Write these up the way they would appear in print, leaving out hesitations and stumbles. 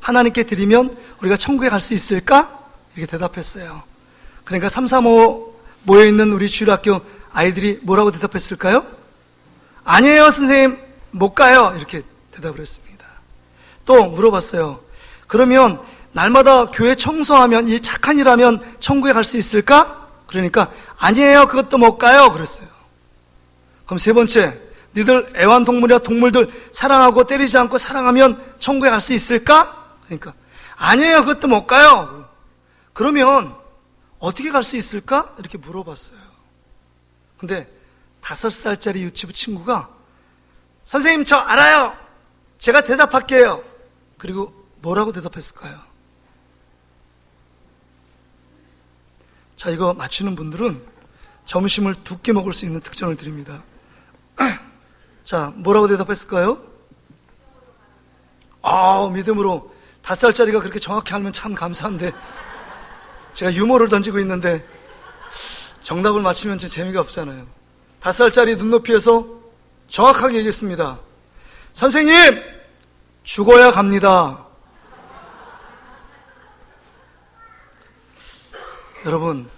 하나님께 드리면 우리가 천국에 갈 수 있을까? 이렇게 대답했어요. 그러니까 335 모여있는 우리 주일학교 아이들이 뭐라고 대답했을까요? 아니에요, 선생님, 못 가요. 이렇게 대답을 했습니다. 또 물어봤어요. 그러면 날마다 교회 청소하면, 이 착한 일하면 천국에 갈 수 있을까? 그러니까 아니에요, 그것도 못 가요. 그랬어요. 그럼 세 번째, 니들 애완동물이나 동물들 사랑하고 때리지 않고 사랑하면 천국에 갈 수 있을까? 그러니까 아니에요, 그것도 못 가요. 그러면 어떻게 갈 수 있을까? 이렇게 물어봤어요. 근데 5살짜리 유치부 친구가 선생님, 저 알아요. 제가 대답할게요. 그리고 뭐라고 대답했을까요? 자, 이거 맞추는 분들은 점심을 2끼 먹을 수 있는 특전을 드립니다. 자, 뭐라고 대답했을까요? 믿음으로 5살짜리가 그렇게 정확히 알면 참 감사한데, 제가 유머를 던지고 있는데 정답을 맞히면 좀 재미가 없잖아요. 5살짜리 눈높이에서 정확하게 얘기했습니다. 선생님, 죽어야 갑니다. 여러분,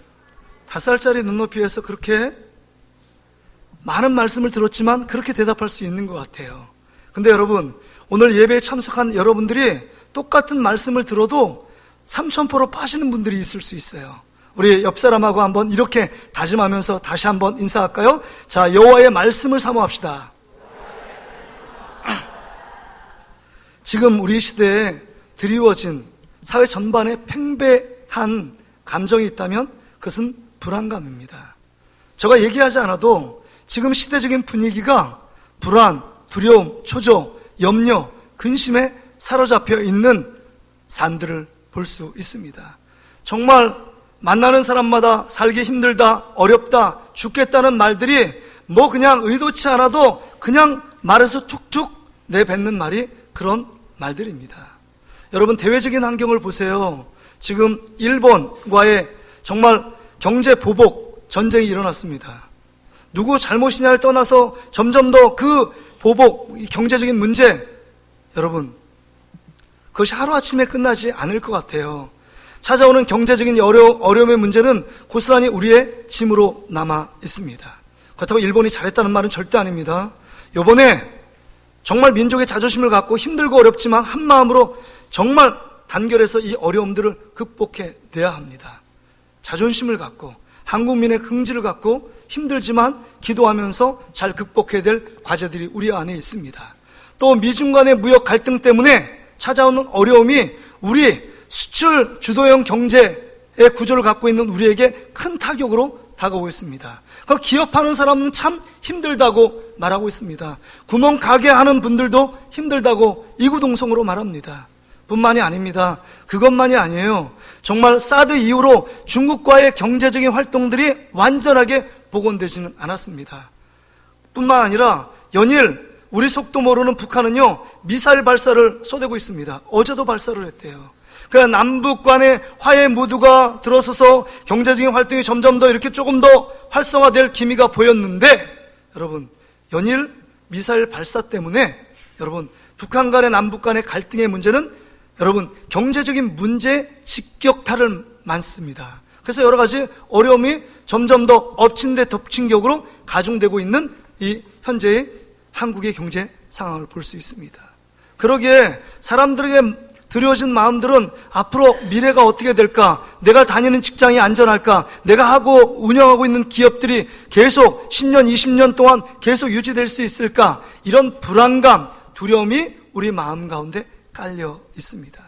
5살짜리 눈높이에서 그렇게 많은 말씀을 들었지만 그렇게 대답할 수 있는 것 같아요. 근데 여러분, 오늘 예배에 참석한 여러분들이 똑같은 말씀을 들어도 삼천포로 빠지는 분들이 있을 수 있어요. 우리 옆 사람하고 한번 이렇게 다짐하면서 다시 한번 인사할까요? 자, 여호와의 말씀을 사모합시다. 지금 우리 시대에 드리워진 사회 전반에 팽배한 감정이 있다면 그것은 불안감입니다. 제가 얘기하지 않아도 지금 시대적인 분위기가 불안, 두려움, 초조, 염려, 근심에 사로잡혀 있는 삶들을 볼 수 있습니다. 정말 만나는 사람마다 살기 힘들다, 어렵다, 죽겠다는 말들이 뭐 그냥 의도치 않아도 그냥 말에서 툭툭 내뱉는 말이 그런 말들입니다. 여러분, 대외적인 환경을 보세요. 지금 일본과의 정말 경제 보복 전쟁이 일어났습니다. 누구 잘못이냐를 떠나서 점점 더 그 보복, 경제적인 문제, 여러분, 그것이 하루아침에 끝나지 않을 것 같아요. 찾아오는 경제적인 어려움의 문제는 고스란히 우리의 짐으로 남아 있습니다. 그렇다고 일본이 잘했다는 말은 절대 아닙니다. 이번에 정말 민족의 자존심을 갖고 힘들고 어렵지만 한 마음으로 정말 단결해서 이 어려움들을 극복해내야 합니다. 자존심을 갖고 한국민의 긍지를 갖고 힘들지만 기도하면서 잘 극복해야 될 과제들이 우리 안에 있습니다. 또 미중 간의 무역 갈등 때문에 찾아오는 어려움이 우리 수출 주도형 경제의 구조를 갖고 있는 우리에게 큰 타격으로 다가오고 있습니다. 그 기업하는 사람은 참 힘들다고 말하고 있습니다. 구멍 가게 하는 분들도 힘들다고 이구동성으로 말합니다. 뿐만이 아닙니다. 그것만이 아니에요. 정말 사드 이후로 중국과의 경제적인 활동들이 완전하게 복원되지는 않았습니다. 뿐만 아니라 연일 우리 속도 모르는 북한은요, 미사일 발사를 쏟아내고 있습니다. 어제도 발사를 했대요. 그러니까 남북 간의 화해 무드가 들어서서 경제적인 활동이 점점 더 이렇게 조금 더 활성화될 기미가 보였는데, 여러분, 연일 미사일 발사 때문에 여러분, 북한 간의 남북 간의 갈등의 문제는 여러분, 경제적인 문제 직격탄을 맞습니다. 그래서 여러 가지 어려움이 점점 더 엎친 데 덮친 격으로 가중되고 있는 이 현재의 한국의 경제 상황을 볼 수 있습니다. 그러기에 사람들에게 드려진 마음들은 앞으로 미래가 어떻게 될까? 내가 다니는 직장이 안전할까? 내가 하고 운영하고 있는 기업들이 계속 10년, 20년 동안 계속 유지될 수 있을까? 이런 불안감, 두려움이 우리 마음 가운데 깔려 있습니다.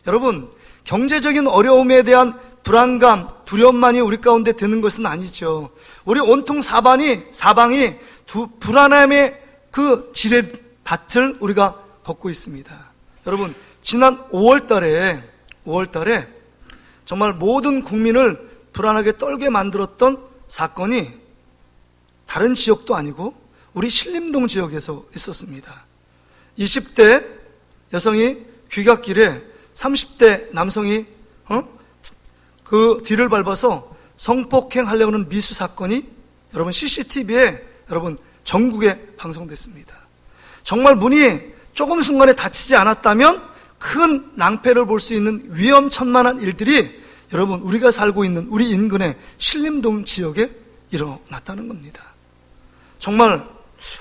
여러분, 경제적인 어려움에 대한 불안감, 두려움만이 우리 가운데 드는 것은 아니죠. 우리 온통 사방이 불안함의 그 지뢰밭을 우리가 걷고 있습니다. 여러분, 지난 5월 달에 정말 모든 국민을 불안하게 떨게 만들었던 사건이 다른 지역도 아니고 우리 신림동 지역에서 있었습니다. 20대 여성이 귀갓길에 30대 남성이 그 뒤를 밟아서 성폭행하려고 하는 미수 사건이 여러분 CCTV에 여러분 전국에 방송됐습니다. 정말 문이 조금 순간에 닫히지 않았다면 큰 낭패를 볼 수 있는 위험천만한 일들이 여러분 우리가 살고 있는 우리 인근의 신림동 지역에 일어났다는 겁니다. 정말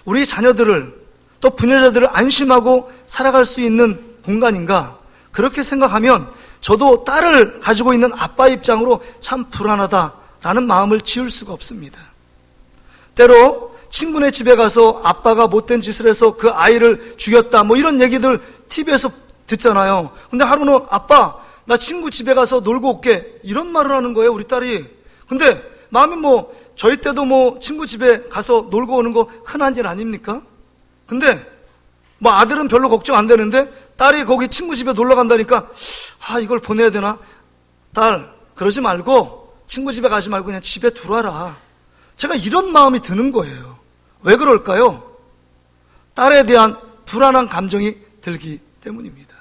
우리 자녀들을 또 부녀자들을 안심하고 살아갈 수 있는 공간인가, 그렇게 생각하면 저도 딸을 가지고 있는 아빠 입장으로 참 불안하다라는 마음을 지울 수가 없습니다. 때로 친구네 집에 가서 아빠가 못된 짓을 해서 그 아이를 죽였다 뭐 이런 얘기들 TV에서 듣잖아요. 근데 하루는 아빠 나 친구 집에 가서 놀고 올게 이런 말을 하는 거예요, 우리 딸이. 근데 마음이 뭐 저희 때도 뭐 친구 집에 가서 놀고 오는 거 흔한 일 아닙니까? 근데 뭐 아들은 별로 걱정 안 되는데 딸이 거기 친구 집에 놀러 간다니까 이걸 보내야 되나? 딸 그러지 말고 친구 집에 가지 말고 그냥 집에 들어와라. 제가 이런 마음이 드는 거예요. 왜 그럴까요? 딸에 대한 불안한 감정이 들기 때문입니다.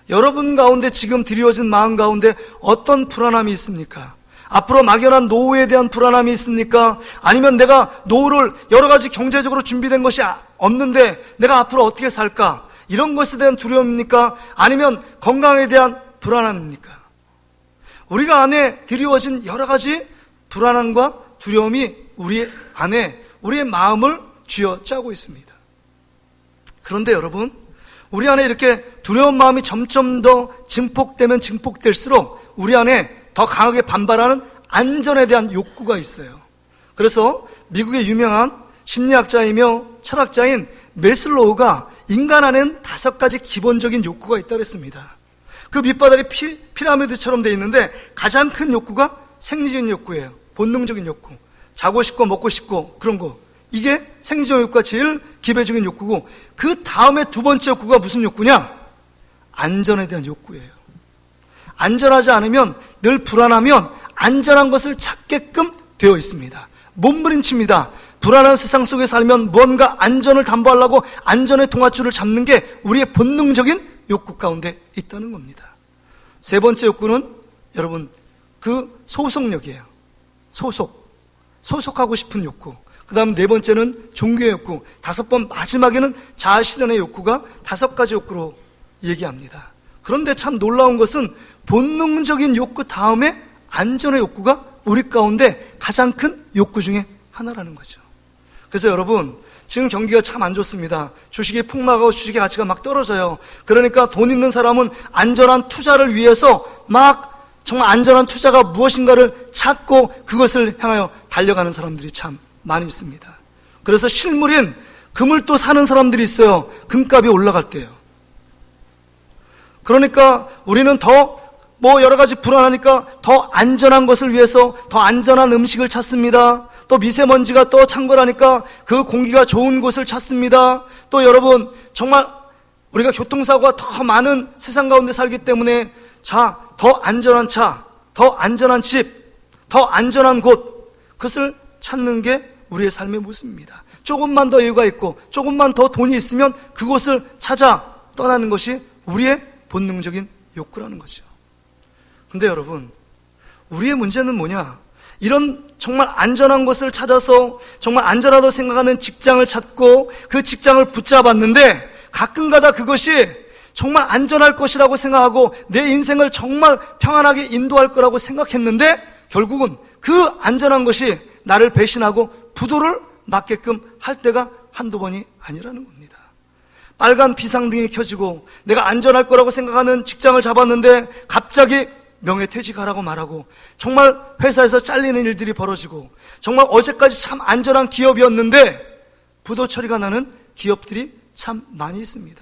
여러분 가운데 지금 드리워진 마음 가운데 어떤 불안함이 있습니까? 앞으로 막연한 노후에 대한 불안함이 있습니까? 아니면 내가 노후를 여러 가지 경제적으로 준비된 것이 없는데 내가 앞으로 어떻게 살까? 이런 것에 대한 두려움입니까? 아니면 건강에 대한 불안함입니까? 우리가 안에 드리워진 여러 가지 불안함과 두려움이 우리 안에 우리의 마음을 쥐어짜고 있습니다. 그런데 여러분, 우리 안에 이렇게 두려운 마음이 점점 더 증폭되면 증폭될수록 우리 안에 더 강하게 반발하는 안전에 대한 욕구가 있어요. 그래서 미국의 유명한 심리학자이며 철학자인 메슬로우가 인간 안에는 5가지 기본적인 욕구가 있다고 했습니다. 그 밑바닥이 피라미드처럼 되어 있는데 가장 큰 욕구가 생리적인 욕구예요. 본능적인 욕구. 자고 싶고 먹고 싶고 그런 거. 이게 생리적 욕구가 제일 기본적인 욕구고, 그 다음에 두 번째 욕구가 무슨 욕구냐? 안전에 대한 욕구예요. 안전하지 않으면, 늘 불안하면 안전한 것을 찾게끔 되어 있습니다. 몸부림칩니다. 불안한 세상 속에 살면 무언가 안전을 담보하려고 안전의 동아줄을 잡는 게 우리의 본능적인 욕구 가운데 있다는 겁니다. 세 번째 욕구는 여러분 그 소속력이에요. 소속하고 싶은 욕구. 그 다음 네 번째는 종교의 욕구. 5번 마지막에는 자아실현의 욕구가 5가지 욕구로 얘기합니다. 그런데 참 놀라운 것은 본능적인 욕구 다음에 안전의 욕구가 우리 가운데 가장 큰 욕구 중에 하나라는 거죠. 그래서 여러분, 지금 경기가 참 안 좋습니다. 주식이 폭락하고 주식의 가치가 막 떨어져요. 그러니까 돈 있는 사람은 안전한 투자를 위해서 막 정말 안전한 투자가 무엇인가를 찾고 그것을 향하여 달려가는 사람들이 참 많이 있습니다. 그래서 실물인 금을 또 사는 사람들이 있어요. 금값이 올라갈 때요. 그러니까 우리는 더 여러 가지 불안하니까 더 안전한 것을 위해서 더 안전한 음식을 찾습니다. 또 미세먼지가 또 창궐하니까 그 공기가 좋은 곳을 찾습니다. 또 여러분, 정말 우리가 교통사고가 더 많은 세상 가운데 살기 때문에 더 안전한 차, 더 안전한 집, 더 안전한 곳, 그것을 찾는 게 우리의 삶의 모습입니다. 조금만 더 여유가 있고 조금만 더 돈이 있으면 그곳을 찾아 떠나는 것이 우리의 본능적인 욕구라는 거죠. 근데 여러분, 우리의 문제는 뭐냐? 이런 정말 안전한 곳을 찾아서 정말 안전하다고 생각하는 직장을 찾고 그 직장을 붙잡았는데 가끔가다 그것이 정말 안전할 것이라고 생각하고 내 인생을 정말 평안하게 인도할 거라고 생각했는데 결국은 그 안전한 것이 나를 배신하고 부도를 맞게끔 할 때가 한두 번이 아니라는 겁니다. 빨간 비상등이 켜지고 내가 안전할 거라고 생각하는 직장을 잡았는데 갑자기 명예퇴직하라고 말하고 정말 회사에서 잘리는 일들이 벌어지고 정말 어제까지 참 안전한 기업이었는데 부도 처리가 나는 기업들이 참 많이 있습니다.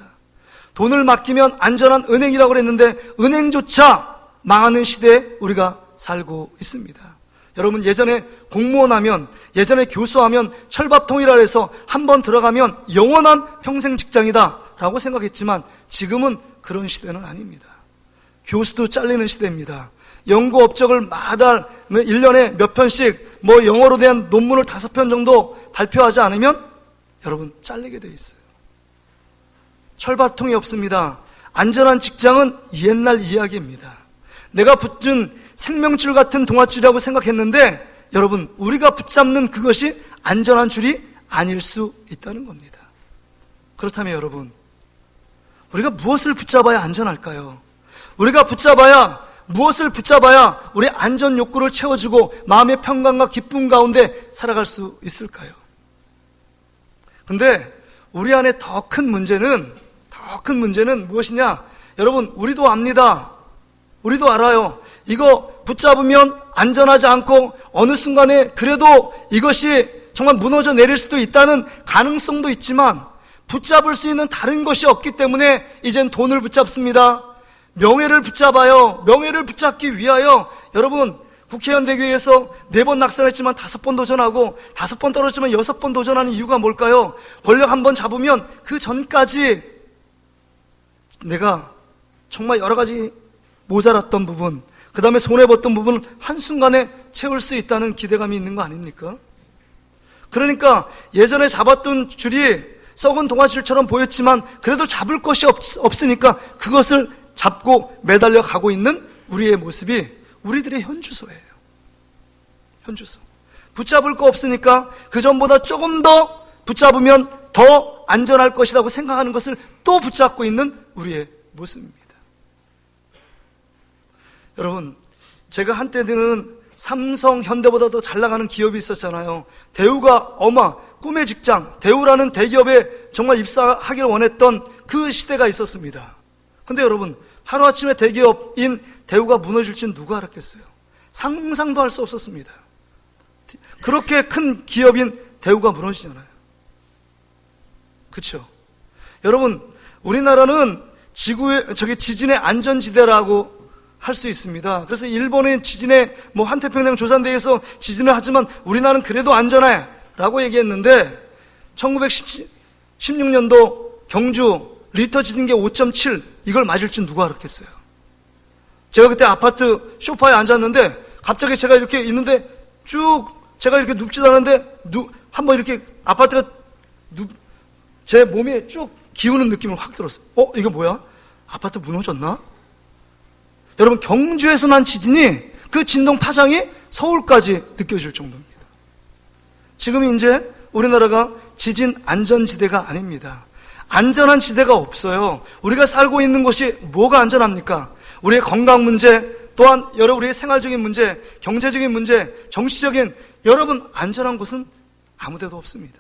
돈을 맡기면 안전한 은행이라고 그랬는데 은행조차 망하는 시대에 우리가 살고 있습니다. 여러분, 예전에 공무원 하면, 예전에 교수하면 철밥통이라 해서 한번 들어가면 영원한 평생 직장이다 라고 생각했지만 지금은 그런 시대는 아닙니다. 교수도 잘리는 시대입니다. 연구 업적을 마달 1년에 몇 편씩 영어로 대한 논문을 5편 정도 발표하지 않으면 여러분 잘리게 돼 있어요. 철밥통이 없습니다. 안전한 직장은 옛날 이야기입니다. 내가 붙은 생명줄 같은 동아줄이라고 생각했는데 여러분, 우리가 붙잡는 그것이 안전한 줄이 아닐 수 있다는 겁니다. 그렇다면 여러분, 우리가 무엇을 붙잡아야 안전할까요? 우리가 무엇을 붙잡아야 우리 안전 욕구를 채워주고 마음의 평강과 기쁨 가운데 살아갈 수 있을까요? 근데 우리 안에 더 큰 문제는 무엇이냐? 여러분, 우리도 압니다. 우리도 알아요. 이거 붙잡으면 안전하지 않고 어느 순간에 그래도 이것이 정말 무너져 내릴 수도 있다는 가능성도 있지만 붙잡을 수 있는 다른 것이 없기 때문에 이젠 돈을 붙잡습니다. 명예를 붙잡아요. 명예를 붙잡기 위하여 여러분, 국회의원 되기 위해서 4번 낙선했지만 5번 도전하고 5번 떨어지면 6번 도전하는 이유가 뭘까요? 권력 한번 잡으면 그 전까지 내가 정말 여러 가지 모자랐던 부분, 그 다음에 손해봤던 부분을 한순간에 채울 수 있다는 기대감이 있는 거 아닙니까? 그러니까 예전에 잡았던 줄이 썩은 동아줄처럼 보였지만 그래도 잡을 것이 없으니까 그것을 잡고 매달려 가고 있는 우리의 모습이 우리들의 현주소예요. 현주소. 붙잡을 거 없으니까 그 전보다 조금 더 붙잡으면 더 안전할 것이라고 생각하는 것을 또 붙잡고 있는 우리의 모습입니다. 여러분, 제가 한때는 삼성, 현대보다 더 잘 나가는 기업이 있었잖아요. 대우가 꿈의 직장, 대우라는 대기업에 정말 입사하기를 원했던 그 시대가 있었습니다. 근데 여러분, 하루아침에 대기업인 대우가 무너질 줄 누가 알았겠어요? 상상도 할 수 없었습니다. 그렇게 큰 기업인 대우가 무너지잖아요. 그렇죠? 여러분, 우리나라는 지진의 안전지대라고 할 수 있습니다. 그래서 일본의 지진에 한태평양 조산대에서 지진을 하지만 우리나라는 그래도 안전해 라고 얘기했는데 1916년도 경주 리터 지진계 5.7 이걸 맞을 줄 누가 알았겠어요? 제가 그때 아파트 소파에 앉았는데 갑자기 제가 이렇게 있는데 쭉 제가 이렇게 눕지도 않았는데 한번 이렇게 아파트가 제 몸에 쭉 기우는 느낌을 확 들었어요. 이거 뭐야? 아파트 무너졌나? 여러분, 경주에서 난 지진이 그 진동 파장이 서울까지 느껴질 정도입니다. 지금 이제 우리나라가 지진 안전지대가 아닙니다. 안전한 지대가 없어요. 우리가 살고 있는 곳이 뭐가 안전합니까? 우리의 건강 문제, 또한 우리의 생활적인 문제, 경제적인 문제, 정치적인 여러분, 안전한 곳은 아무데도 없습니다.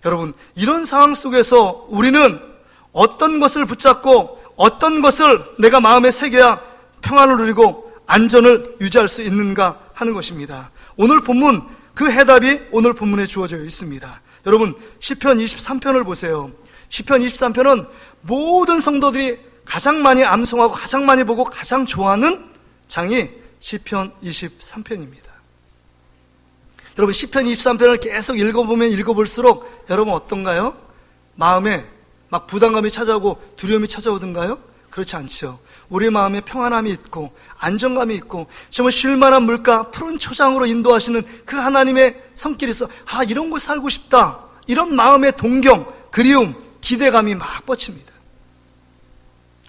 여러분, 이런 상황 속에서 우리는 어떤 것을 붙잡고 어떤 것을 내가 마음에 새겨야 평안을 누리고 안전을 유지할 수 있는가 하는 것입니다. 오늘 본문, 그 해답이 오늘 본문에 주어져 있습니다. 여러분, 시편 23편을 보세요. 시편 23편은 모든 성도들이 가장 많이 암송하고 가장 많이 보고 가장 좋아하는 장이 시편 23편입니다. 여러분, 시편 23편을 계속 읽어보면 읽어볼수록 여러분 어떤가요? 마음에 막 부담감이 찾아오고 두려움이 찾아오던가요? 그렇지 않죠. 우리 마음에 평안함이 있고 안정감이 있고 정말 쉴만한 물가, 푸른 초장으로 인도하시는 그 하나님의 손길이 있어. 이런 곳 살고 싶다. 이런 마음의 동경, 그리움, 기대감이 막 뻗칩니다.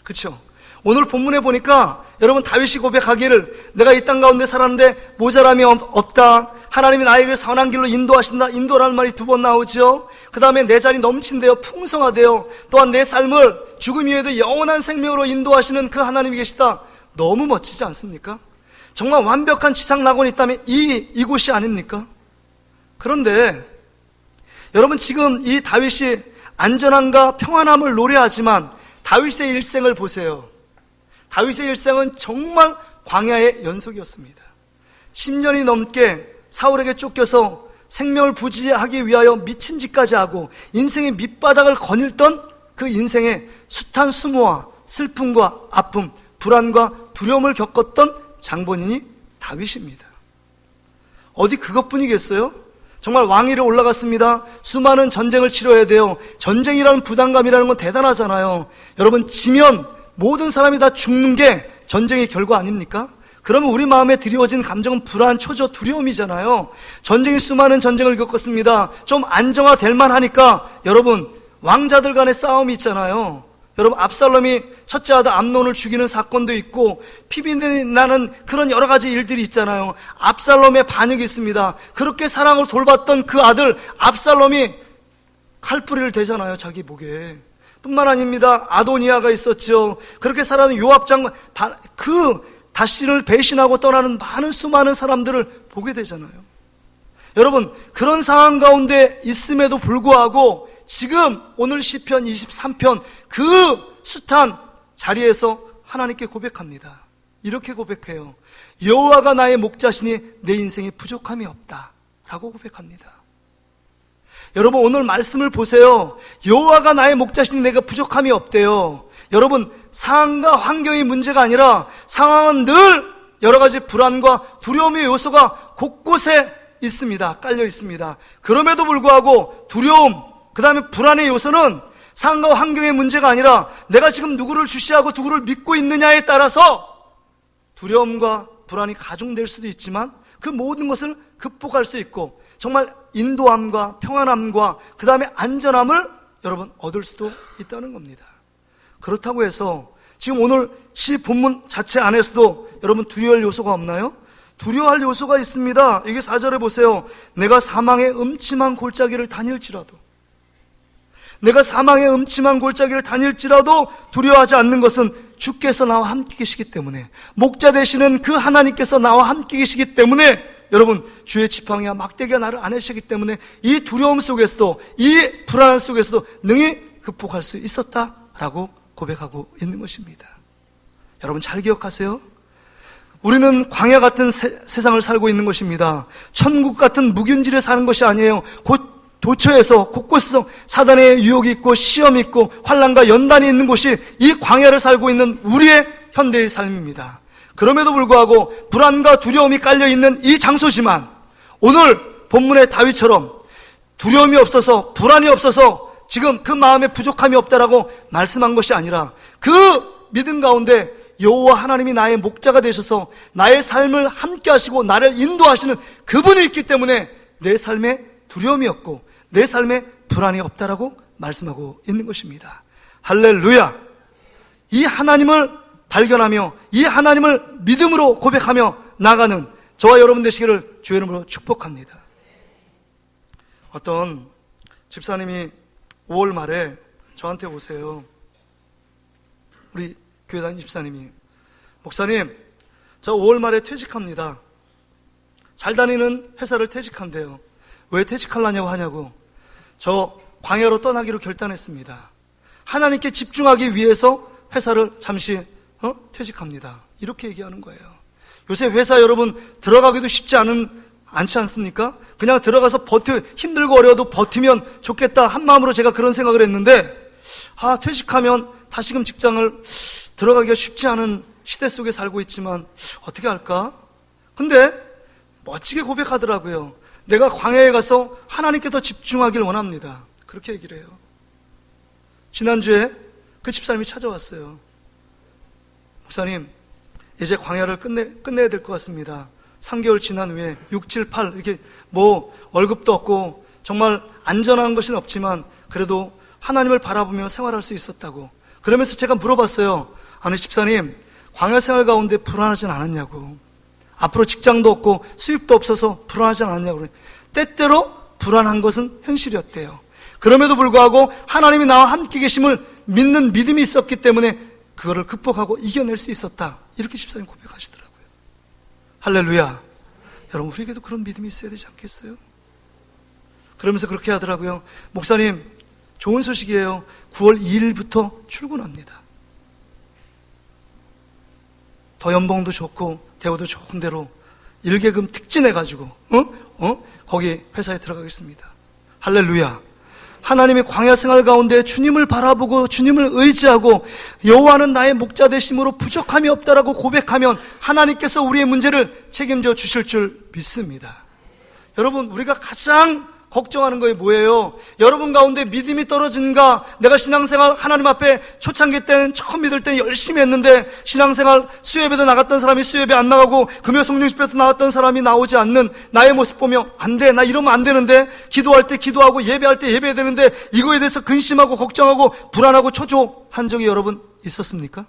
그렇죠? 오늘 본문에 보니까 여러분, 다윗이 고백하기를 내가 이 땅 가운데 살았는데 모자람이 없다. 하나님이 나에게 선한 길로 인도하신다. 인도라는 말이 2번 나오죠. 그 다음에 내 자리 넘친대요. 풍성하대요. 또한 내 삶을 죽음 이후에도 영원한 생명으로 인도하시는 그 하나님이 계시다. 너무 멋지지 않습니까? 정말 완벽한 지상낙원이 있다면 이곳이 아닙니까? 그런데 여러분, 지금 이 다윗이 안전함과 평안함을 노래하지만 다윗의 일생을 보세요. 다윗의 일생은 정말 광야의 연속이었습니다. 10년이 넘게 사울에게 쫓겨서 생명을 부지하기 위하여 미친 짓까지 하고 인생의 밑바닥을 거닐던 그 인생의 숱한 수모와 슬픔과 아픔, 불안과 두려움을 겪었던 장본인이 다윗입니다. 어디 그것뿐이겠어요? 정말 왕위로 올라갔습니다. 수많은 전쟁을 치러야 돼요. 전쟁이라는 부담감이라는 건 대단하잖아요. 여러분, 지면 모든 사람이 다 죽는 게 전쟁의 결과 아닙니까? 그러면 우리 마음에 드리워진 감정은 불안, 초조, 두려움이잖아요. 전쟁이 수많은 전쟁을 겪었습니다. 좀 안정화될 만하니까 여러분, 왕자들 간의 싸움이 있잖아요. 여러분, 압살롬이 첫째 아들 암논을 죽이는 사건도 있고 피비 나는 그런 여러 가지 일들이 있잖아요. 압살롬의 반역이 있습니다. 그렇게 사랑으로 돌봤던 그 아들 압살롬이 칼뿌리를 대잖아요, 자기 목에. 뿐만 아닙니다. 아도니아가 있었죠. 그렇게 살아가는 요압 장관, 다신을 배신하고 떠나는 많은 수많은 사람들을 보게 되잖아요. 여러분, 그런 상황 가운데 있음에도 불구하고 지금 오늘 시편 23편 그 숱한 자리에서 하나님께 고백합니다. 이렇게 고백해요. 여호와가 나의 목자시니 내 인생에 부족함이 없다 라고 고백합니다. 여러분, 오늘 말씀을 보세요. 여호와가 나의 목자시니 내가 부족함이 없대요. 여러분, 상황과 환경이 문제가 아니라 상황은 늘 여러 가지 불안과 두려움의 요소가 곳곳에 있습니다. 깔려 있습니다. 그럼에도 불구하고 두려움, 그 다음에 불안의 요소는 상황과 환경의 문제가 아니라 내가 지금 누구를 주시하고 누구를 믿고 있느냐에 따라서 두려움과 불안이 가중될 수도 있지만 그 모든 것을 극복할 수 있고 정말 인도함과 평안함과 그 다음에 안전함을 여러분 얻을 수도 있다는 겁니다. 그렇다고 해서 지금 오늘 시 본문 자체 안에서도 여러분 두려워할 요소가 없나요? 두려워할 요소가 있습니다. 여기 4절에 보세요. 내가 사망의 음침한 골짜기를 다닐지라도, 내가 사망의 음침한 골짜기를 다닐지라도 두려워하지 않는 것은 주께서 나와 함께 계시기 때문에, 목자 되시는 그 하나님께서 나와 함께 계시기 때문에, 여러분 주의 지팡이와 막대기가 나를 안으시기 때문에 이 두려움 속에서도, 이 불안 속에서도 능히 극복할 수 있었다라고 고백하고 있는 것입니다. 여러분 잘 기억하세요. 우리는 광야 같은 세상을 살고 있는 것입니다. 천국 같은 묵인지를 사는 것이 아니에요. 도처에서 곳곳에서 사단의 유혹이 있고 시험이 있고 환난과 연단이 있는 곳이 이 광야를 살고 있는 우리의 현대의 삶입니다. 그럼에도 불구하고 불안과 두려움이 깔려있는 이 장소지만 오늘 본문의 다윗처럼 두려움이 없어서 불안이 없어서 지금 그 마음에 부족함이 없다라고 말씀한 것이 아니라 그 믿음 가운데 여호와 하나님이 나의 목자가 되셔서 나의 삶을 함께 하시고 나를 인도하시는 그분이 있기 때문에 내 삶에 두려움이 없고 내 삶에 불안이 없다라고 말씀하고 있는 것입니다. 할렐루야! 이 하나님을 발견하며 이 하나님을 믿음으로 고백하며 나가는 저와 여러분 되시기를 주의 이름으로 축복합니다. 어떤 집사님이 5월 말에 저한테 오세요. 우리 교회 다니는 집사님이, 목사님, 저 5월 말에 퇴직합니다. 잘 다니는 회사를 퇴직한대요. 왜 퇴직하려냐고 하냐고. 저 광야로 떠나기로 결단했습니다. 하나님께 집중하기 위해서 회사를 잠시 퇴직합니다. 이렇게 얘기하는 거예요. 요새 회사 여러분 들어가기도 쉽지 않지 않습니까? 그냥 들어가서 힘들고 어려워도 버티면 좋겠다 한 마음으로 제가 그런 생각을 했는데, 퇴직하면 다시금 직장을 들어가기가 쉽지 않은 시대 속에 살고 있지만 어떻게 할까? 근데 멋지게 고백하더라고요. 내가 광야에 가서 하나님께 더 집중하길 원합니다. 그렇게 얘기를 해요. 지난주에 그 집사님이 찾아왔어요. 목사님, 이제 광야를 끝내야 될 것 같습니다. 3개월 지난 후에 6, 7, 8 이렇게 월급도 없고 정말 안전한 것은 없지만 그래도 하나님을 바라보며 생활할 수 있었다고. 그러면서 제가 물어봤어요. 아니 집사님, 광야 생활 가운데 불안하진 않았냐고. 앞으로 직장도 없고 수입도 없어서 불안하지 않았냐고. 때때로 불안한 것은 현실이었대요. 그럼에도 불구하고 하나님이 나와 함께 계심을 믿는 믿음이 있었기 때문에 그거를 극복하고 이겨낼 수 있었다. 이렇게 집사님 고백하시더라고요. 할렐루야. 여러분 우리에게도 그런 믿음이 있어야 되지 않겠어요? 그러면서 그렇게 하더라고요. 목사님, 좋은 소식이에요. 9월 2일부터 출근합니다. 더 연봉도 좋고 대우도 좋은 대로 일개금 특진해가지고 거기 회사에 들어가겠습니다. 할렐루야. 하나님의 광야 생활 가운데 주님을 바라보고 주님을 의지하고 여호와는 나의 목자 되심으로 부족함이 없다라고 고백하면 하나님께서 우리의 문제를 책임져 주실 줄 믿습니다. 여러분 우리가 가장 걱정하는 거에 뭐예요? 여러분 가운데 믿음이 떨어진가? 내가 신앙생활 하나님 앞에 초창기 때는 처음 믿을 때 열심히 했는데 신앙생활 수협에도 나갔던 사람이 수협에 안 나가고 금요 성령 집회도 나왔던 사람이 나오지 않는 나의 모습 보며 안 돼, 나 이러면 안 되는데, 기도할 때 기도하고 예배할 때 예배해야 되는데 이거에 대해서 근심하고 걱정하고 불안하고 초조한 적이 여러분 있었습니까?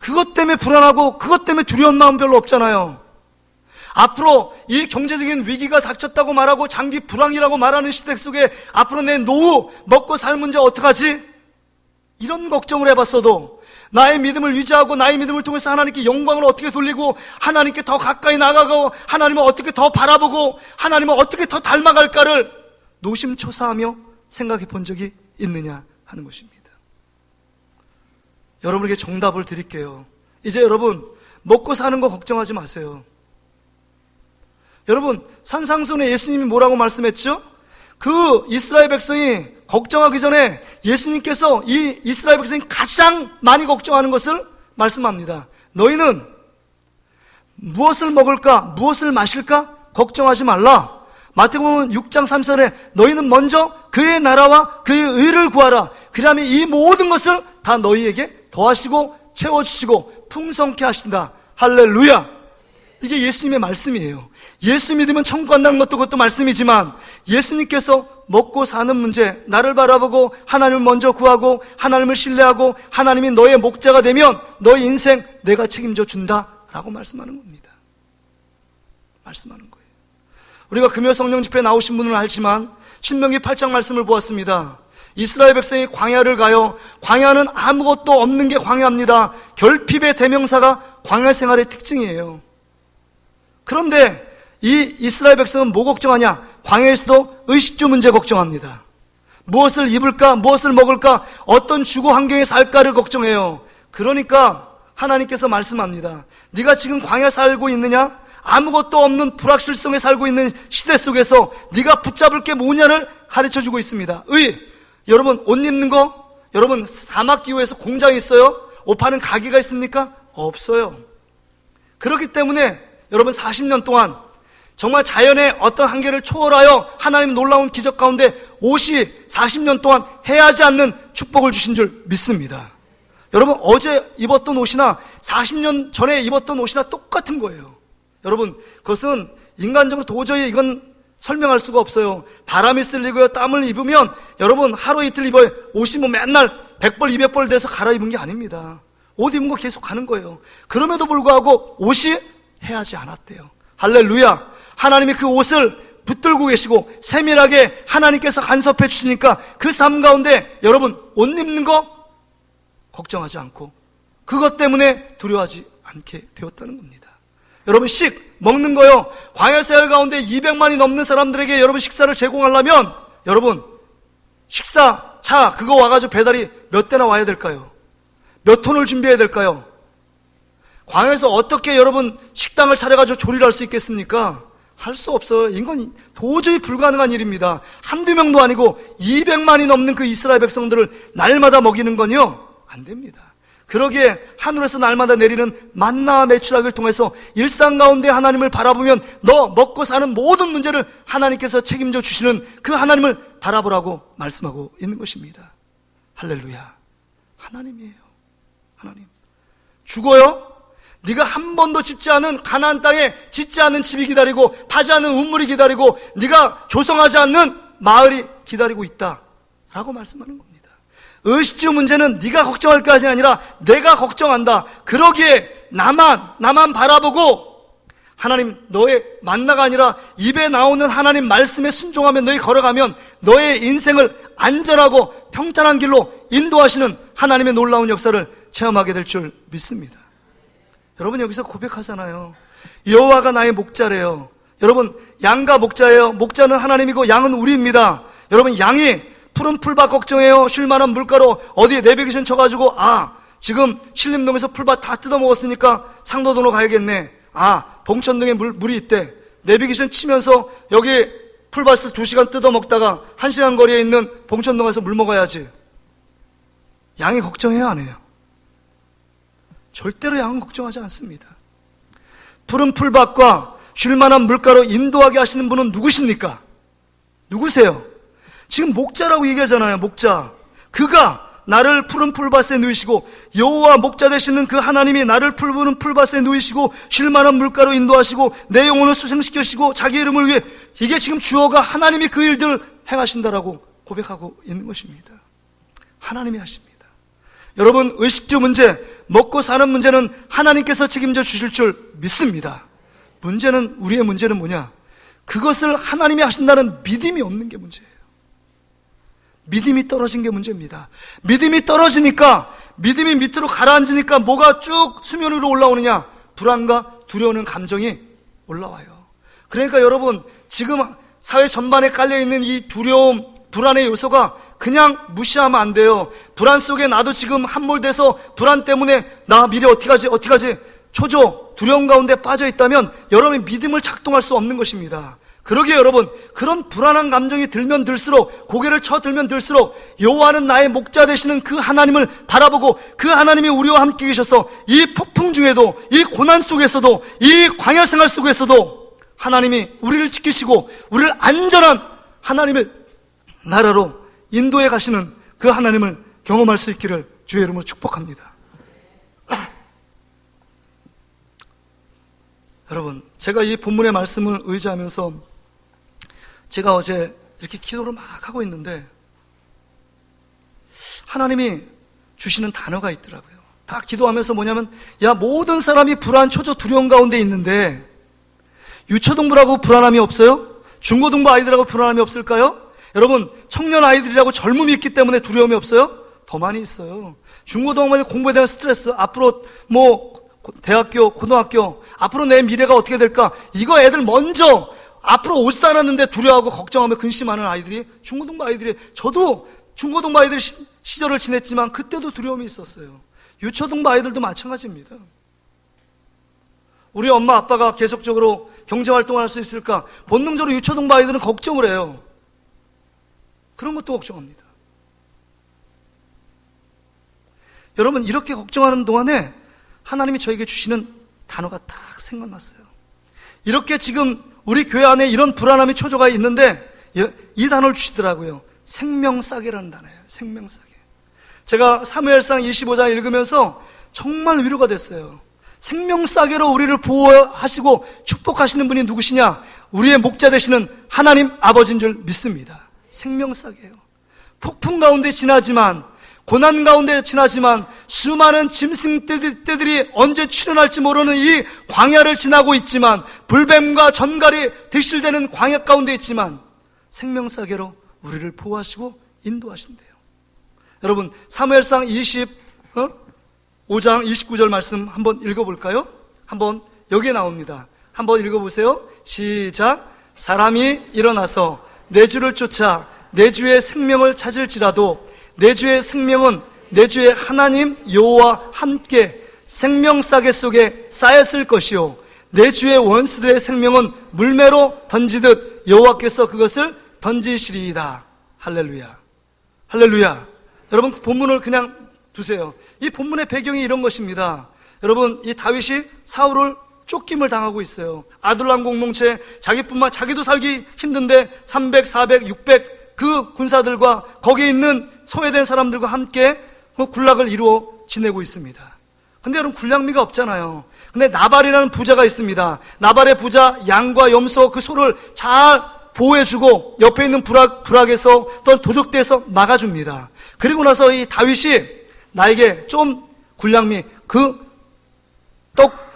그것 때문에 불안하고 그것 때문에 두려운 마음 별로 없잖아요. 앞으로 이 경제적인 위기가 닥쳤다고 말하고 장기 불황이라고 말하는 시대 속에 앞으로 내 노후 먹고 살 문제 어떡하지? 이런 걱정을 해봤어도 나의 믿음을 유지하고 나의 믿음을 통해서 하나님께 영광을 어떻게 돌리고 하나님께 더 가까이 나가고 하나님을 어떻게 더 바라보고 하나님을 어떻게 더 닮아갈까를 노심초사하며 생각해 본 적이 있느냐 하는 것입니다. 여러분에게 정답을 드릴게요. 이제 여러분 먹고 사는 거 걱정하지 마세요. 여러분 산상수훈에 예수님이 뭐라고 말씀했죠? 그 이스라엘 백성이 걱정하기 전에 예수님께서 이 이스라엘 백성이 가장 많이 걱정하는 것을 말씀합니다. 너희는 무엇을 먹을까 무엇을 마실까 걱정하지 말라. 마태복음 6장 3절에 너희는 먼저 그의 나라와 그의 의를 구하라. 그러면 이 모든 것을 다 너희에게 더하시고 채워주시고 풍성케 하신다. 할렐루야. 이게 예수님의 말씀이에요. 예수 믿으면 천국 간다는 것도 그것도 말씀이지만 예수님께서 먹고 사는 문제, 나를 바라보고 하나님을 먼저 구하고 하나님을 신뢰하고 하나님이 너의 목자가 되면 너의 인생 내가 책임져 준다라고 말씀하는 겁니다. 말씀하는 거예요. 우리가 금요 성령 집회에 나오신 분은 알지만 신명기 8장 말씀을 보았습니다. 이스라엘 백성이 광야를 가요. 광야는 아무것도 없는 게 광야입니다. 결핍의 대명사가 광야 생활의 특징이에요. 그런데 이 이스라엘 백성은 뭐 걱정하냐? 광야에서도 의식주 문제 걱정합니다. 무엇을 입을까? 무엇을 먹을까? 어떤 주거 환경에 살까를 걱정해요. 그러니까 하나님께서 말씀합니다. 네가 지금 광야 살고 있느냐? 아무것도 없는 불확실성에 살고 있는 시대 속에서 네가 붙잡을 게 뭐냐를 가르쳐주고 있습니다. 여러분 옷 입는 거, 여러분 사막기후에서 공장이 있어요? 옷 파는 가게가 있습니까? 없어요. 그렇기 때문에 여러분 40년 동안 정말 자연의 어떤 한계를 초월하여 하나님 놀라운 기적 가운데 옷이 40년 동안 해하지 않는 축복을 주신 줄 믿습니다. 여러분 어제 입었던 옷이나 40년 전에 입었던 옷이나 똑같은 거예요. 여러분 그것은 인간적으로 도저히 이건 설명할 수가 없어요. 바람이 쓸리고요 땀을 입으면 여러분 하루 이틀 입어요. 옷이 뭐 맨날 100벌 200벌 돼서 갈아입은 게 아닙니다. 옷 입은 거 계속 가는 거예요. 그럼에도 불구하고 옷이 해하지 않았대요. 할렐루야. 하나님이 그 옷을 붙들고 계시고 세밀하게 하나님께서 간섭해 주시니까 그 삶 가운데 여러분 옷 입는 거 걱정하지 않고 그것 때문에 두려워하지 않게 되었다는 겁니다. 여러분 먹는 거요. 광야 생활 가운데 200만이 넘는 사람들에게 여러분 식사를 제공하려면 여러분 식사 차 그거 와가지고 배달이 몇 대나 와야 될까요? 몇 톤을 준비해야 될까요? 광야에서 어떻게 여러분 식당을 차려가지고 조리를 할 수 있겠습니까? 할 수 없어요. 이건 도저히 불가능한 일입니다. 한두 명도 아니고 200만이 넘는 그 이스라엘 백성들을 날마다 먹이는 건요 안 됩니다. 그러기에 하늘에서 날마다 내리는 만나와 메추라기를 통해서 일상 가운데 하나님을 바라보면 너 먹고 사는 모든 문제를 하나님께서 책임져 주시는 그 하나님을 바라보라고 말씀하고 있는 것입니다. 할렐루야. 하나님이에요. 하나님. 죽어요? 네가 한 번도 짓지 않은 가나안 땅에 짓지 않은 집이 기다리고 파지 않은 우물이 기다리고 네가 조성하지 않는 마을이 기다리고 있다라고 말씀하는 겁니다. 의식주 문제는 네가 걱정할 것이 아니라 내가 걱정한다. 그러기에 나만 바라보고 하나님 너의 만나가 아니라 입에 나오는 하나님 말씀에 순종하며 너희 걸어가면 너의 인생을 안전하고 평탄한 길로 인도하시는 하나님의 놀라운 역사를 체험하게 될 줄 믿습니다. 여러분 여기서 고백하잖아요. 여호와가 나의 목자래요. 여러분 양과 목자예요. 목자는 하나님이고 양은 우리입니다. 여러분 양이 푸른 풀밭 걱정해요. 쉴만한 물가로 어디에 내비게이션 쳐가지고 지금 신림동에서 풀밭 다 뜯어먹었으니까 상도동으로 가야겠네. 봉천동에 물이 있대. 내비게이션 치면서 여기 풀밭을 2시간 뜯어먹다가 1시간 거리에 있는 봉천동 가서 물 먹어야지. 양이 걱정해요 안 해요? 절대로 양은 걱정하지 않습니다. 푸른 풀밭과 쉴만한 물가로 인도하게 하시는 분은 누구십니까? 누구세요? 지금 목자라고 얘기하잖아요. 목자. 그가 나를 푸른 풀밭에 누이시고 여호와 목자 되시는 그 하나님이 나를 푸른 풀밭에 누이시고 쉴만한 물가로 인도하시고 내 영혼을 수생시키시고 자기 이름을 위해 이게 지금 주어가 하나님이 그 일들을 행하신다라고 고백하고 있는 것입니다. 하나님이 하십니다. 여러분 의식주 문제, 먹고 사는 문제는 하나님께서 책임져 주실 줄 믿습니다. 우리의 문제는 뭐냐? 그것을 하나님이 하신다는 믿음이 없는 게 문제예요. 믿음이 떨어진 게 문제입니다. 믿음이 떨어지니까, 믿음이 밑으로 가라앉으니까 뭐가 쭉 수면 위로 올라오느냐? 불안과 두려워하는 감정이 올라와요. 그러니까 여러분, 지금 사회 전반에 깔려있는 이 두려움, 불안의 요소가 그냥 무시하면 안 돼요. 불안 속에 나도 지금 함몰돼서 불안 때문에 나 미래 어떻게 하지? 초조, 두려움 가운데 빠져 있다면 여러분의 믿음을 작동할 수 없는 것입니다. 그러기에 여러분, 그런 불안한 감정이 들면 들수록, 고개를 쳐들면 들수록 여호와는 나의 목자 되시는 그 하나님을 바라보고 그 하나님이 우리와 함께 계셔서 이 폭풍 중에도, 이 고난 속에서도, 이 광야 생활 속에서도 하나님이 우리를 지키시고 우리를 안전한 하나님의 나라로 인도해 가시는 그 하나님을 경험할 수 있기를 주의 이름으로 축복합니다. 여러분, 제가 이 본문의 말씀을 의지하면서 제가 어제 이렇게 기도를 막 하고 있는데 하나님이 주시는 단어가 있더라고요. 다 기도하면서 뭐냐면, 야, 모든 사람이 불안, 초조, 두려움 가운데 있는데 유초등부라고 불안함이 없어요? 중고등부 아이들하고 불안함이 없을까요? 여러분, 청년 아이들이라고 젊음이 있기 때문에 두려움이 없어요? 더 많이 있어요. 중고등학교 공부에 대한 스트레스, 앞으로 대학교, 고등학교, 앞으로 내 미래가 어떻게 될까? 이거 애들 먼저 앞으로 오지도 않았는데 두려워하고 걱정하며 근심하는 아이들이 중고등부 아이들이, 저도 중고등부 아이들 시절을 지냈지만 그때도 두려움이 있었어요. 유초등부 아이들도 마찬가지입니다. 우리 엄마 아빠가 계속적으로 경제활동을 할 수 있을까? 본능적으로 유초등부 아이들은 걱정을 해요. 그런 것도 걱정합니다. 여러분, 이렇게 걱정하는 동안에 하나님이 저에게 주시는 단어가 딱 생각났어요. 이렇게 지금 우리 교회 안에 이런 불안함이 초조가 있는데 이 단어를 주시더라고요. 생명싸개라는 단어예요. 생명싸개. 제가 사무엘상 25장 읽으면서 정말 위로가 됐어요. 생명싸개로 우리를 보호하시고 축복하시는 분이 누구시냐? 우리의 목자 되시는 하나님 아버지인 줄 믿습니다. 생명싸개예요. 폭풍 가운데 지나지만, 고난 가운데 지나지만, 수많은 짐승떼들이 언제 출현할지 모르는 이 광야를 지나고 있지만, 불뱀과 전갈이 득실되는 광야 가운데 있지만 생명싸개로 우리를 보호하시고 인도하신대요. 여러분, 사무엘상 25장 29절 말씀 한번 읽어볼까요? 한번 여기에 나옵니다. 한번 읽어보세요. 시작. 사람이 일어나서 내 주를 쫓아 내 주의 생명을 찾을지라도 내 주의 생명은 내 주의 하나님 여호와와 함께 생명싸개 속에 쌓였을 것이요 내 주의 원수들의 생명은 물매로 던지듯 여호와께서 그것을 던지시리이다. 할렐루야. 할렐루야. 여러분, 그 본문을 그냥 두세요. 이 본문의 배경이 이런 것입니다. 여러분, 이 다윗이 사울을 쫓김을 당하고 있어요. 아둘람 공동체, 자기도 살기 힘든데 300, 400, 600 그 군사들과 거기에 있는 소외된 사람들과 함께 그 군락을 이루어 지내고 있습니다. 근데 여러분, 군량미가 없잖아요. 근데 나발이라는 부자가 있습니다. 나발의 부자, 양과 염소 그 소를 잘 보호해주고 옆에 있는 부락에서 또는 도적대에서 막아줍니다. 그리고 나서 이 다윗이 나에게 좀 군량미 그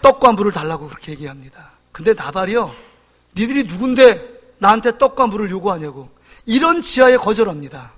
떡과 물을 달라고 그렇게 얘기합니다. 근데 나발이요, 니들이 누군데 나한테 떡과 물을 요구하냐고 이런 지하에 거절합니다.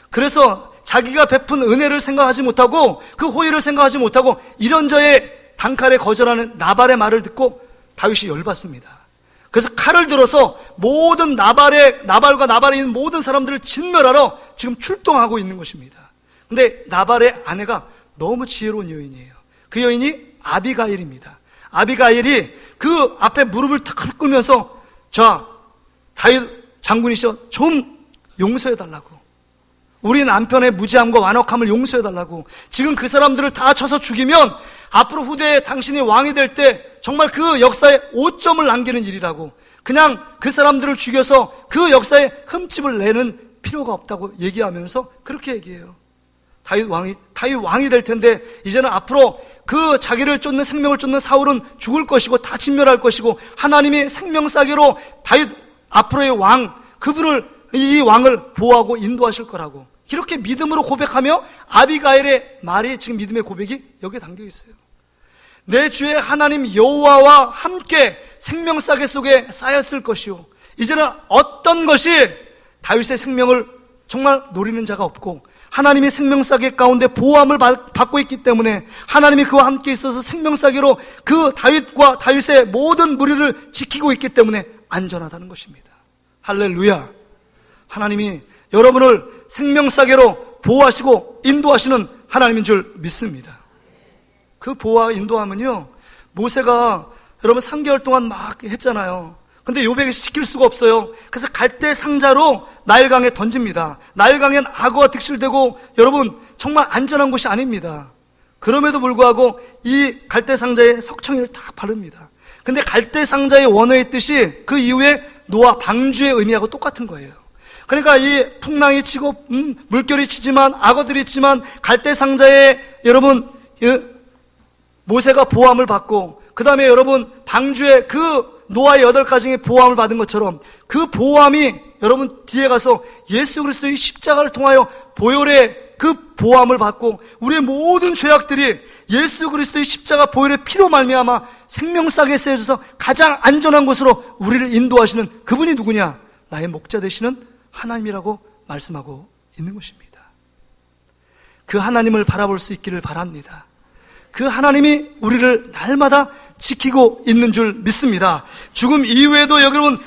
그래서 자기가 베푼 은혜를 생각하지 못하고 그 호의를 생각하지 못하고 이런 저의 단칼에 거절하는 나발의 말을 듣고 다윗이 열받습니다. 그래서 칼을 들어서 모든 나발과 나발에 있는 모든 사람들을 진멸하러 지금 출동하고 있는 것입니다. 근데 나발의 아내가 너무 지혜로운 여인이에요. 그 여인이 아비가일입니다. 아비가일이 그 앞에 무릎을 탁 꿇으면서, 자, 다윗 장군이시여, 좀 용서해달라고, 우리 남편의 무지함과 완악함을 용서해달라고, 지금 그 사람들을 다 쳐서 죽이면 앞으로 후대에 당신이 왕이 될 때 정말 그 역사에 오점을 남기는 일이라고, 그냥 그 사람들을 죽여서 그 역사에 흠집을 내는 필요가 없다고 얘기하면서 그렇게 얘기해요. 다윗 왕이 될 텐데 이제는 앞으로 그 자기를 쫓는, 생명을 쫓는 사울은 죽을 것이고 다 진멸할 것이고 하나님이 생명싸개로 다윗 앞으로의 왕, 이 왕을 보호하고 인도하실 거라고 이렇게 믿음으로 고백하며, 아비가일의 말이 지금 믿음의 고백이 여기에 담겨 있어요. 내 주의 하나님 여호와와 함께 생명싸개 속에 쌓였을 것이요, 이제는 어떤 것이 다윗의 생명을 정말 노리는 자가 없고 하나님이 생명싸개 가운데 보호함을 받고 있기 때문에 하나님이 그와 함께 있어서 생명싸개로 그 다윗과 다윗의 모든 무리를 지키고 있기 때문에 안전하다는 것입니다. 할렐루야. 하나님이 여러분을 생명싸개로 보호하시고 인도하시는 하나님인 줄 믿습니다. 그 보호와 인도함은요, 모세가 여러분 3개월 동안 막 했잖아요. 근데 요백이 지킬 수가 없어요. 그래서 갈대 상자로 나일강에 던집니다. 나일강엔 악어가 득실되고 여러분 정말 안전한 곳이 아닙니다. 그럼에도 불구하고 이 갈대 상자에 석청이를 딱 바릅니다. 근데 갈대 상자의 원어의 뜻이 그 이후에 노아 방주의 의미하고 똑같은 거예요. 그러니까 이 풍랑이 치고 물결이 치지만 악어들이 있지만 갈대 상자에 여러분 모세가 보호함을 받고 그 다음에 여러분 방주에 그 노아의 8가정이 보호함을 받은 것처럼 그 보호함이 여러분 뒤에 가서 예수 그리스도의 십자가를 통하여 보혈의 그 보호함을 받고 우리의 모든 죄악들이 예수 그리스도의 십자가 보혈의 피로 말미암아 생명싸게 쓰여져서 가장 안전한 곳으로 우리를 인도하시는 그분이 누구냐? 나의 목자 되시는 하나님이라고 말씀하고 있는 것입니다. 그 하나님을 바라볼 수 있기를 바랍니다. 그 하나님이 우리를 날마다 지키고 있는 줄 믿습니다. 죽음 이후에도 여러분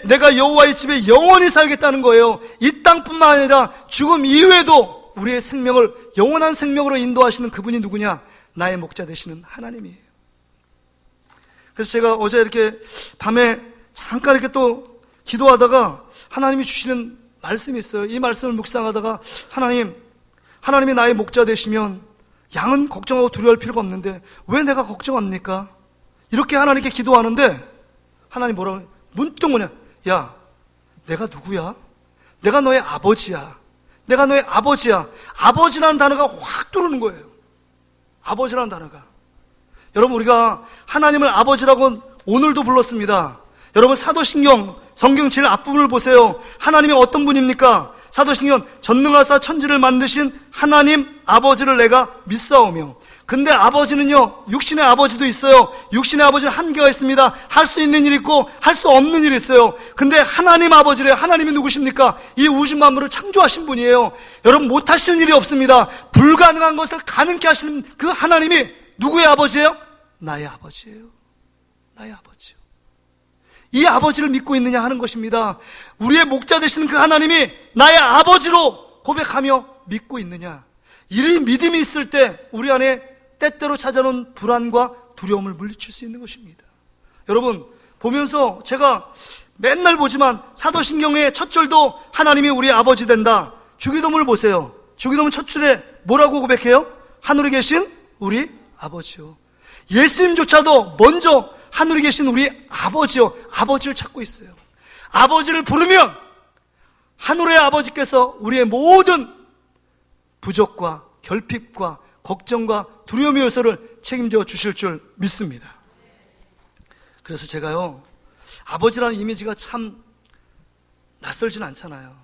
내가 여호와의 집에 영원히 살겠다는 거예요. 이 땅뿐만 아니라 죽음 이후에도 우리의 생명을 영원한 생명으로 인도하시는 그분이 누구냐? 나의 목자 되시는 하나님이에요. 그래서 제가 어제 이렇게 밤에 잠깐 이렇게 또 기도하다가 하나님이 주시는 말씀이 있어요. 이 말씀을 묵상하다가 하나님이 나의 목자 되시면 양은 걱정하고 두려워할 필요가 없는데 왜 내가 걱정합니까? 이렇게 하나님께 기도하는데 하나님 뭐라고 해요? 문득 뭐냐? 야, 내가 누구야? 내가 너의 아버지야. 내가 너의 아버지야. 아버지라는 단어가 확 들어오는 거예요. 아버지라는 단어가. 여러분, 우리가 하나님을 아버지라고 오늘도 불렀습니다. 여러분, 사도신경 성경 제일 앞부분을 보세요. 하나님이 어떤 분입니까? 사도신경 전능하사 천지를 만드신 하나님 아버지를 내가 믿사오며. 근데 아버지는요, 육신의 아버지도 있어요. 육신의 아버지는 한계가 있습니다. 할 수 있는 일이 있고 할 수 없는 일이 있어요. 근데 하나님 아버지래요. 하나님이 누구십니까? 이 우주 만물을 창조하신 분이에요. 여러분, 못하실 일이 없습니다. 불가능한 것을 가능케 하시는 그 하나님이 누구의 아버지예요? 나의 아버지예요. 나의 아버지요. 이 아버지를 믿고 있느냐 하는 것입니다. 우리의 목자 되시는 그 하나님이 나의 아버지로 고백하며 믿고 있느냐. 이 믿음이 있을 때 우리 안에 때때로 찾아오는 불안과 두려움을 물리칠 수 있는 것입니다. 여러분, 보면서 제가 맨날 보지만 사도신경의 첫 절도 하나님이 우리 아버지 된다. 주기도문을 보세요. 주기도문 첫 줄에 뭐라고 고백해요? 하늘에 계신 우리 아버지요. 예수님조차도 먼저 하늘에 계신 우리 아버지요, 아버지를 찾고 있어요. 아버지를 부르면 하늘의 아버지께서 우리의 모든 부족과 결핍과 걱정과 두려움의 요소를 책임져 주실 줄 믿습니다. 그래서 제가요, 아버지라는 이미지가 참 낯설진 않잖아요.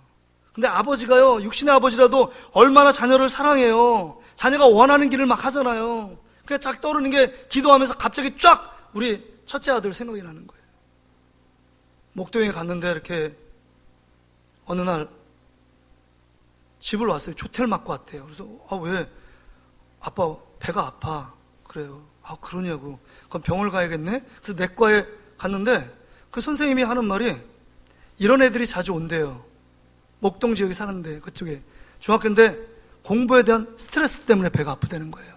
근데 아버지가요, 육신의 아버지라도 얼마나 자녀를 사랑해요. 자녀가 원하는 길을 막 하잖아요. 그게 쫙 떠오르는 게 기도하면서 갑자기 쫙 우리 첫째 아들 생각이 나는 거예요. 목동에 갔는데 이렇게 어느 날 집을 왔어요. 호텔 맡고 왔대요. 그래서 왜? 아빠 배가 아파. 그래요. 그러냐고. 그럼 병원을 가야겠네. 그래서 내과에 갔는데 그 선생님이 하는 말이 이런 애들이 자주 온대요. 목동 지역에 사는데 그쪽에 중학교인데 공부에 대한 스트레스 때문에 배가 아프다는 거예요.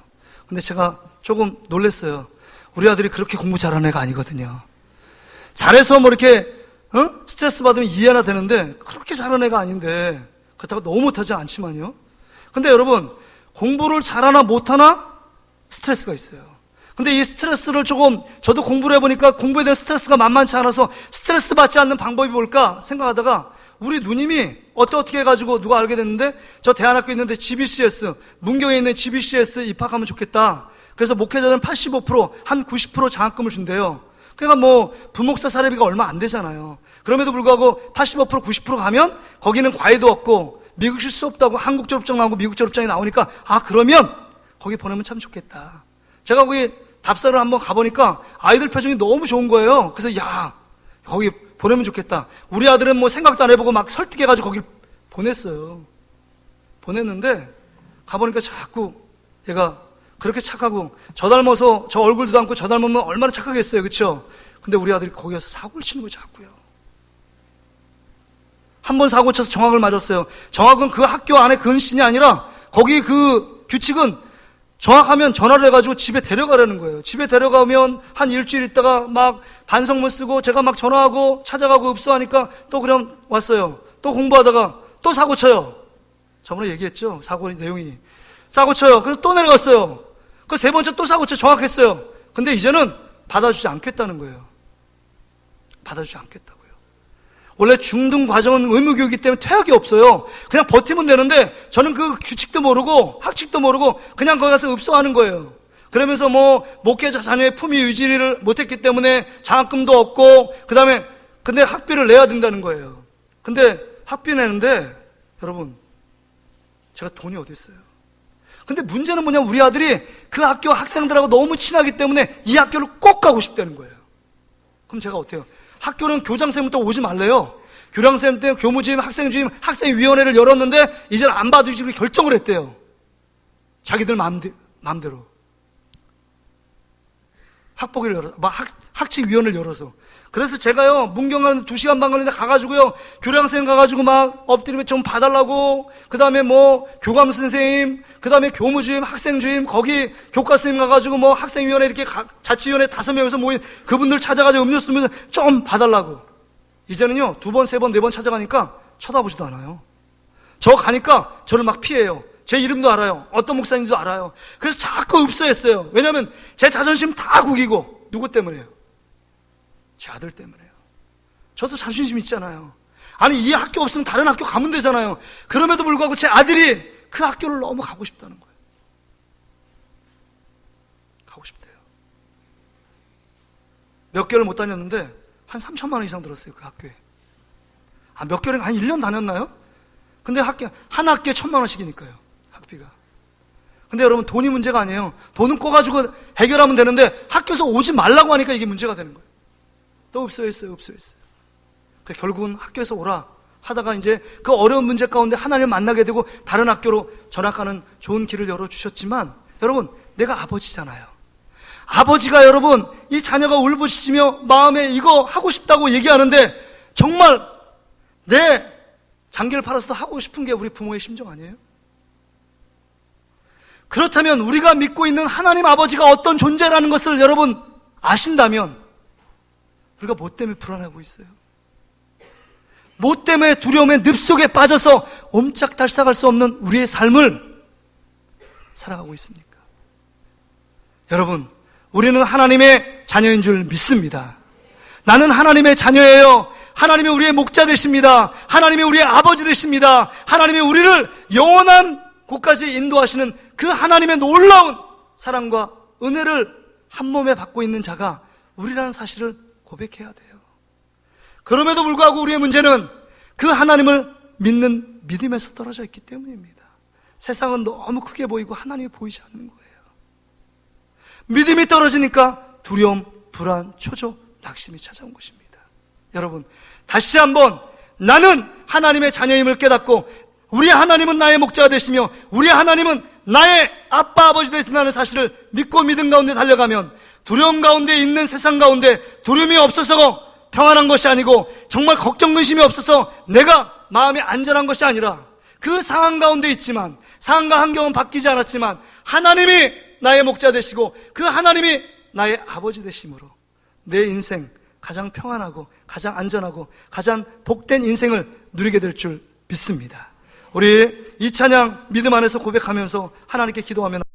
근데 제가 조금 놀랐어요. 우리 아들이 그렇게 공부 잘하는 애가 아니거든요. 잘해서 뭐 이렇게 스트레스 받으면 이해나 되는데 그렇게 잘하는 애가 아닌데 그렇다고 너무 못하지 않지만요. 근데 여러분, 공부를 잘하나 못하나 스트레스가 있어요. 근데 이 스트레스를 조금, 저도 공부를 해보니까 공부에 대한 스트레스가 만만치 않아서 스트레스 받지 않는 방법이 뭘까 생각하다가 우리 누님이 어떻게 해가지고 누가 알게 됐는데 저 대안학교에 있는데 GBCS, 문경에 있는 GBCS 입학하면 좋겠다. 그래서 목회자는 85%, 한 90% 장학금을 준대요. 그러니까 뭐 부목사 사례비가 얼마 안 되잖아요. 그럼에도 불구하고 85%, 90% 가면 거기는 과외도 없고 미국 쉴 수 없다고 한국 졸업장 나오고 미국 졸업장이 나오니까 그러면 거기 보내면 참 좋겠다. 제가 거기 답사를 한번 가보니까 아이들 표정이 너무 좋은 거예요. 그래서 야, 거기 보내면 좋겠다. 우리 아들은 뭐 생각도 안 해보고 막 설득해가지고 거길 보냈어요. 보냈는데 가보니까 자꾸 얘가 그렇게 착하고 저 닮아서 저 얼굴도 닮고 저 닮으면 얼마나 착하겠어요. 그렇죠? 근데 우리 아들이 거기서 사고를 치는 거 자꾸요. 한 번 사고 쳐서 정학을 맞았어요. 정학은 그 학교 안에 근신이 아니라 거기 그 규칙은 정학하면 전화를 해가지고 집에 데려가라는 거예요. 집에 데려가면 한 일주일 있다가 막 반성문 쓰고 제가 막 전화하고 찾아가고 읍소하니까 또 그럼 왔어요. 또 공부하다가 또 사고 쳐요. 저번에 얘기했죠. 사고 내용이. 사고 쳐요. 그래서 또 내려갔어요. 그 세 번째 또 사고 쳐 정확했어요. 근데 이제는 받아주지 않겠다는 거예요. 받아주지 않겠다고요. 원래 중등 과정은 의무교육이기 때문에 퇴학이 없어요. 그냥 버티면 되는데 저는 그 규칙도 모르고 학칙도 모르고 그냥 거기 가서 읍소하는 거예요. 그러면서 뭐 목회자 자녀의 품위 유지를 못했기 때문에 장학금도 없고 근데 학비를 내야 된다는 거예요. 근데 학비 내는데 여러분 제가 돈이 어디 있어요? 근데 문제는 뭐냐면 우리 아들이 그 학교 학생들하고 너무 친하기 때문에 이 학교를 꼭 가고 싶다는 거예요. 그럼 제가 어때요? 학교는 교장선생님부터 오지 말래요. 교장선생님 때 교무주임, 학생주임, 학생위원회를 열었는데 이제는 안 받으시기로 결정을 했대요. 자기들 마음대로. 학폭위를 열어서, 학칙위원회를 열어서. 그래서 제가요, 문경간 2시간 반 걸리는데 가가지고요, 교장선생님 가가지고 막 엎드리면 좀 봐달라고, 그 다음에 뭐, 교감선생님, 그 다음에 교무주임, 학생주임, 거기 교과선생님 가가지고 뭐 학생위원회 이렇게 자치위원회 5명에서 모인 그분들 찾아가지고 음료수 주면서 좀 봐달라고. 이제는요, 2번, 3번, 4번 찾아가니까 쳐다보지도 않아요. 저 가니까 저를 막 피해요. 제 이름도 알아요. 어떤 목사님도 알아요. 그래서 자꾸 읍소했어요. 왜냐면 제 자존심 다 구기고. 누구 때문에요? 제 아들 때문에요. 저도 자존심 있잖아요. 아니 이 학교 없으면 다른 학교 가면 되잖아요. 그럼에도 불구하고 제 아들이 그 학교를 너무 가고 싶다는 거예요. 가고 싶대요. 몇 개월 못 다녔는데 한 3천만 원 이상 들었어요. 그 학교에. 몇 개월인가 한 1년 다녔나요? 근데 한 학기에 1,000만 원씩이니까요. 학비가. 근데 여러분 돈이 문제가 아니에요. 돈은 꺼가지고 해결하면 되는데 학교에서 오지 말라고 하니까 이게 문제가 되는 거예요. 또 읍소했어요. 결국은 학교에서 오라 하다가 이제 그 어려운 문제 가운데 하나님을 만나게 되고 다른 학교로 전학하는 좋은 길을 열어주셨지만 여러분 내가 아버지잖아요. 아버지가 여러분 이 자녀가 울부짖으며 마음에 이거 하고 싶다고 얘기하는데 정말 내 장기를 팔아서도 하고 싶은 게 우리 부모의 심정 아니에요? 그렇다면 우리가 믿고 있는 하나님 아버지가 어떤 존재라는 것을 여러분 아신다면 우리가 뭐 때문에 불안하고 있어요? 뭐 때문에 두려움의 늪속에 빠져서 옴짝달싹할 수 없는 우리의 삶을 살아가고 있습니까? 여러분, 우리는 하나님의 자녀인 줄 믿습니다. 나는 하나님의 자녀예요. 하나님이 우리의 목자 되십니다. 하나님이 우리의 아버지 되십니다. 하나님이 우리를 영원한 곳까지 인도하시는 그 하나님의 놀라운 사랑과 은혜를 한 몸에 받고 있는 자가 우리라는 사실을 고백해야 돼요. 그럼에도 불구하고 우리의 문제는 그 하나님을 믿는 믿음에서 떨어져 있기 때문입니다. 세상은 너무 크게 보이고 하나님이 보이지 않는 거예요. 믿음이 떨어지니까 두려움, 불안, 초조, 낙심이 찾아온 것입니다. 여러분, 다시 한번 나는 하나님의 자녀임을 깨닫고 우리 하나님은 나의 목자가 되시며 우리 하나님은 나의 아빠, 아버지 되신다는 사실을 믿고 믿음 가운데 달려가면 두려움 가운데 있는 세상 가운데 두려움이 없어서 평안한 것이 아니고 정말 걱정 근심이 없어서 내가 마음이 안전한 것이 아니라 그 상황 가운데 있지만 상황과 환경은 바뀌지 않았지만 하나님이 나의 목자 되시고 그 하나님이 나의 아버지 되심으로 내 인생 가장 평안하고 가장 안전하고 가장 복된 인생을 누리게 될 줄 믿습니다. 우리 이 찬양 믿음 안에서 고백하면서 하나님께 기도하면